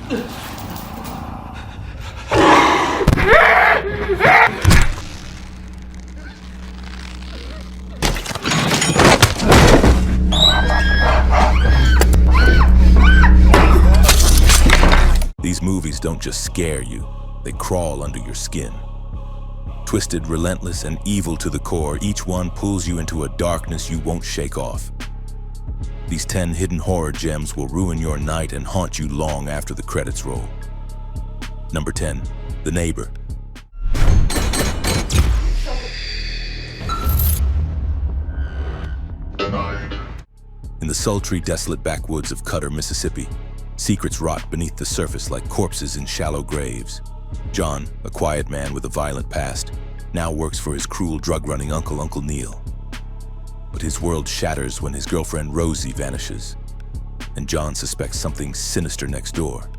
These movies don't just scare you, they crawl under your skin. Twisted, relentless, and evil to the core, each one pulls you into a darkness you won't shake off. These 10 hidden horror gems will ruin your night and haunt you long after the credits roll. Number 10, The Neighbor. In the sultry, desolate backwoods of Cutter, Mississippi, secrets rot beneath the surface like corpses in shallow graves. John, a quiet man with a violent past, now works for his cruel drug-running uncle, Uncle Neil. But his world shatters when his girlfriend Rosie vanishes, and John suspects something sinister next door.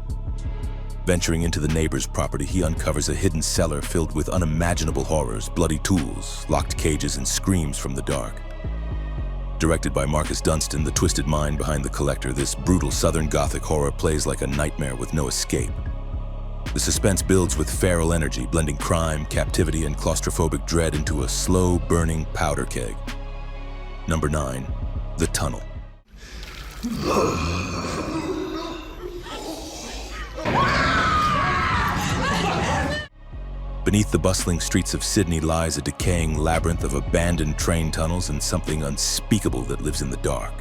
Venturing into the neighbor's property, he uncovers a hidden cellar filled with unimaginable horrors, bloody tools, locked cages, and screams from the dark. Directed by Marcus Dunstan, the twisted mind behind The Collector, this brutal Southern Gothic horror plays like a nightmare with no escape. The suspense builds with feral energy, blending crime, captivity, and claustrophobic dread into a slow-burning powder keg. Number 9, The Tunnel. Beneath the bustling streets of Sydney lies a decaying labyrinth of abandoned train tunnels and something unspeakable that lives in the dark.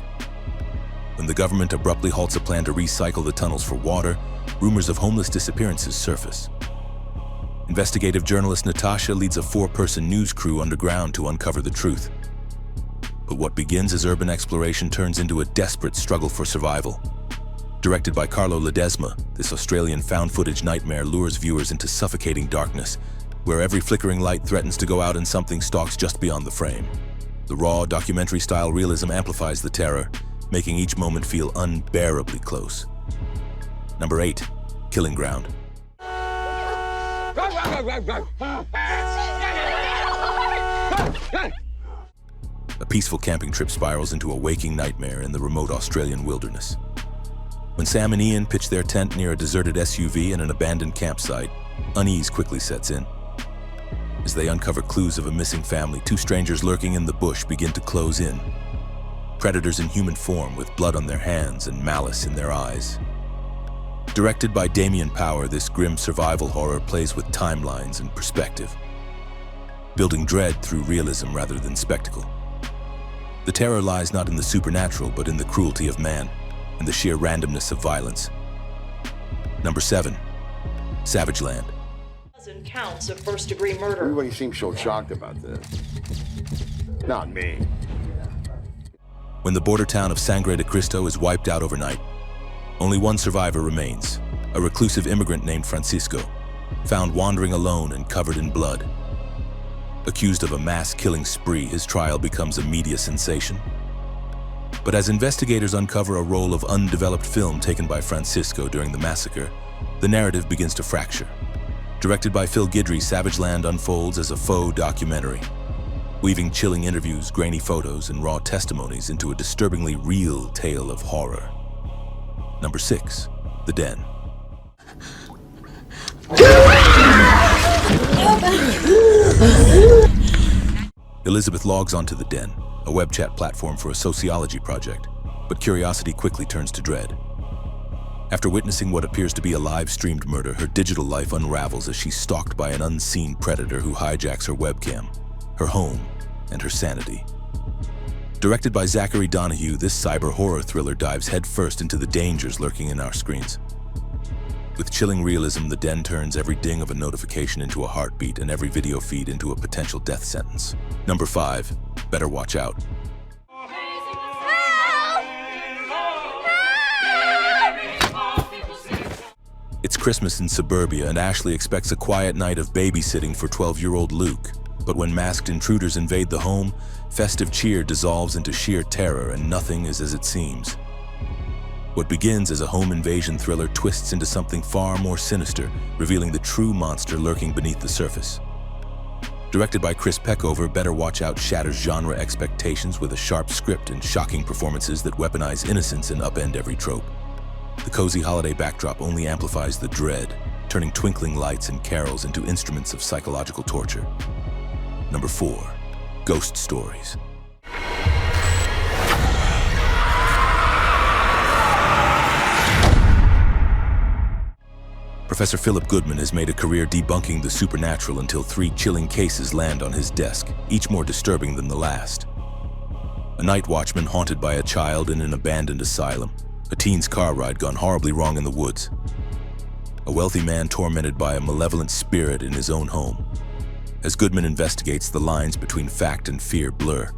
When the government abruptly halts a plan to recycle the tunnels for water, rumors of homeless disappearances surface. Investigative journalist Natasha leads a 4-person news crew underground to uncover the truth. But what begins as urban exploration turns into a desperate struggle for survival. Directed by Carlo Ledesma, this Australian found-footage nightmare lures viewers into suffocating darkness, where every flickering light threatens to go out and something stalks just beyond the frame. The raw, documentary-style realism amplifies the terror, making each moment feel unbearably close. Number 8, Killing Ground. A peaceful camping trip spirals into a waking nightmare in the remote Australian wilderness. When Sam and Ian pitch their tent near a deserted SUV in an abandoned campsite, unease quickly sets in. As they uncover clues of a missing family, 2 strangers lurking in the bush begin to close in. Predators in human form with blood on their hands and malice in their eyes. Directed by Damien Power, this grim survival horror plays with timelines and perspective, building dread through realism rather than spectacle. The terror lies not in the supernatural, but in the cruelty of man and the sheer randomness of violence. Number 7, Savageland. Counts of first-degree murder. Everybody seems so shocked about this. Not me. When the border town of Sangre de Cristo is wiped out overnight, only one survivor remains, a reclusive immigrant named Francisco, found wandering alone and covered in blood. Accused of a mass killing spree, his trial becomes a media sensation. But as investigators uncover a roll of undeveloped film taken by Francisco during the massacre, the narrative begins to fracture. Directed by Phil Guidry, Savageland unfolds as a faux documentary, weaving chilling interviews, grainy photos, and raw testimonies into a disturbingly real tale of horror. Number 6, The Den. Elizabeth logs onto The Den, a web chat platform for a sociology project, but curiosity quickly turns to dread. After witnessing what appears to be a live-streamed murder, her digital life unravels as she's stalked by an unseen predator who hijacks her webcam, her home, and her sanity. Directed by Zachary Donahue, this cyber horror thriller dives headfirst into the dangers lurking in our screens. With chilling realism, The Den turns every ding of a notification into a heartbeat and every video feed into a potential death sentence. Number 5, Better Watch Out. It's Christmas in suburbia, and Ashley expects a quiet night of babysitting for 12-year-old Luke. But when masked intruders invade the home, festive cheer dissolves into sheer terror, and nothing is as it seems. What begins as a home invasion thriller twists into something far more sinister, revealing the true monster lurking beneath the surface. Directed by Chris Peckover, Better Watch Out shatters genre expectations with a sharp script and shocking performances that weaponize innocence and upend every trope. The cozy holiday backdrop only amplifies the dread, turning twinkling lights and carols into instruments of psychological torture. Number 4. Ghost Stories. Professor Philip Goodman has made a career debunking the supernatural until 3 chilling cases land on his desk, each more disturbing than the last. A night watchman haunted by a child in an abandoned asylum, a teen's car ride gone horribly wrong in the woods, a wealthy man tormented by a malevolent spirit in his own home. As Goodman investigates, the lines between fact and fear blur,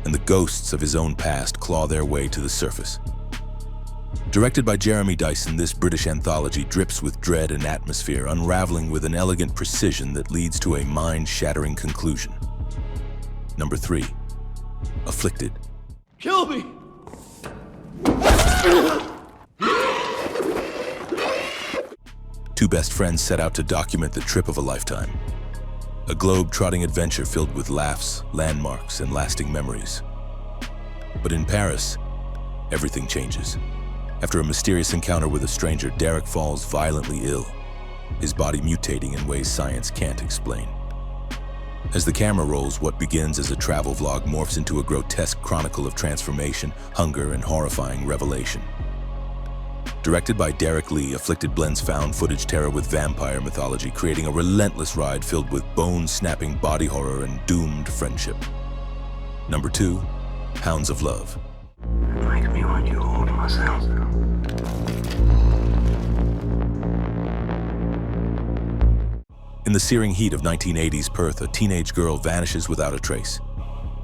and the ghosts of his own past claw their way to the surface. Directed by Jeremy Dyson, this British anthology drips with dread and atmosphere, unraveling with an elegant precision that leads to a mind-shattering conclusion. Number 3. Afflicted. Kill me! Two best friends set out to document the trip of a lifetime. A globe-trotting adventure filled with laughs, landmarks, and lasting memories. But in Paris, everything changes. After a mysterious encounter with a stranger, Derek falls violently ill, his body mutating in ways science can't explain. As the camera rolls, what begins as a travel vlog morphs into a grotesque chronicle of transformation, hunger, and horrifying revelation. Directed by Derek Lee, Afflicted blends found footage terror with vampire mythology, creating a relentless ride filled with bone-snapping body horror and doomed friendship. Number 2. Hounds of Love. It makes me want you all to myself. In the searing heat of 1980s Perth, a teenage girl vanishes without a trace.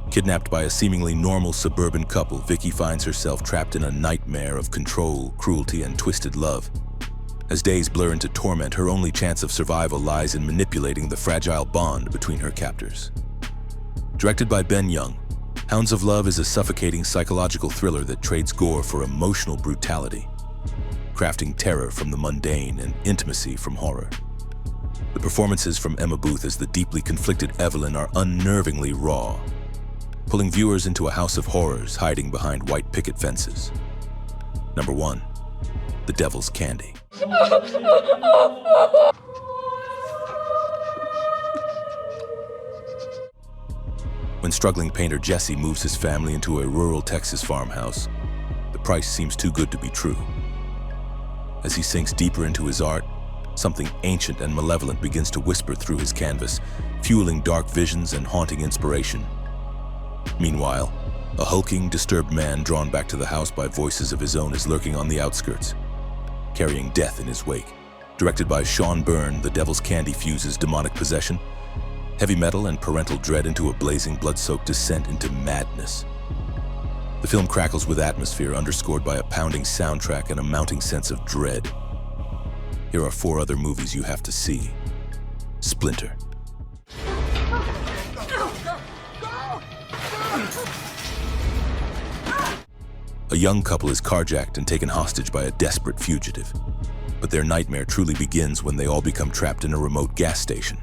Kidnapped by a seemingly normal suburban couple, Vicky finds herself trapped in a nightmare of control, cruelty, and twisted love. As days blur into torment, her only chance of survival lies in manipulating the fragile bond between her captors. Directed by Ben Young, Hounds of Love is a suffocating psychological thriller that trades gore for emotional brutality, crafting terror from the mundane and intimacy from horror. The performances from Emma Booth as the deeply conflicted Evelyn are unnervingly raw, pulling viewers into a house of horrors hiding behind white picket fences. Number 1. The Devil's Candy. When struggling painter Jesse moves his family into a rural Texas farmhouse, the price seems too good to be true. As he sinks deeper into his art, something ancient and malevolent begins to whisper through his canvas, fueling dark visions and haunting inspiration. Meanwhile, a hulking, disturbed man drawn back to the house by voices of his own is lurking on the outskirts, carrying death in his wake. Directed by Sean Byrne, The Devil's Candy fuses demonic possession, heavy metal, and parental dread into a blazing, blood-soaked descent into madness. The film crackles with atmosphere, underscored by a pounding soundtrack and a mounting sense of dread. Here are 4 other movies you have to see. Splinter. A young couple is carjacked and taken hostage by a desperate fugitive. But their nightmare truly begins when they all become trapped in a remote gas station.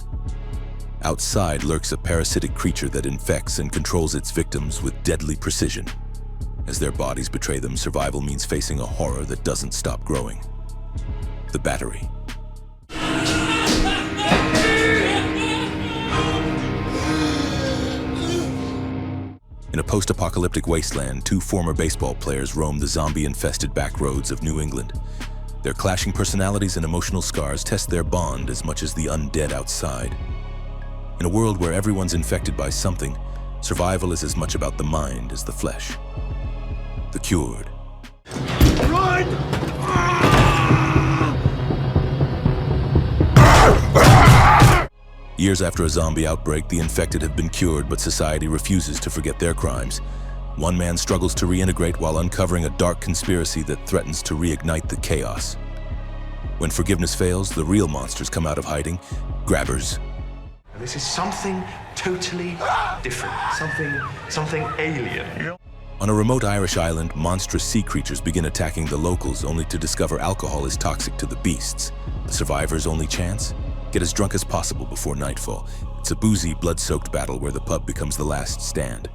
Outside lurks a parasitic creature that infects and controls its victims with deadly precision. As their bodies betray them, survival means facing a horror that doesn't stop growing. The Battery. In a post-apocalyptic wasteland, 2 former baseball players roam the zombie-infested back roads of New England. Their clashing personalities and emotional scars test their bond as much as the undead outside. In a world where everyone's infected by something, survival is as much about the mind as the flesh. The Cured. Run! Years after a zombie outbreak, the infected have been cured, but society refuses to forget their crimes. One man struggles to reintegrate while uncovering a dark conspiracy that threatens to reignite the chaos. When forgiveness fails, the real monsters come out of hiding, grabbers. This is something totally different, something alien. On a remote Irish island, monstrous sea creatures begin attacking the locals, only to discover alcohol is toxic to the beasts. The survivors' only chance? Get as drunk as possible before nightfall. It's a boozy, blood-soaked battle where the pub becomes the last stand.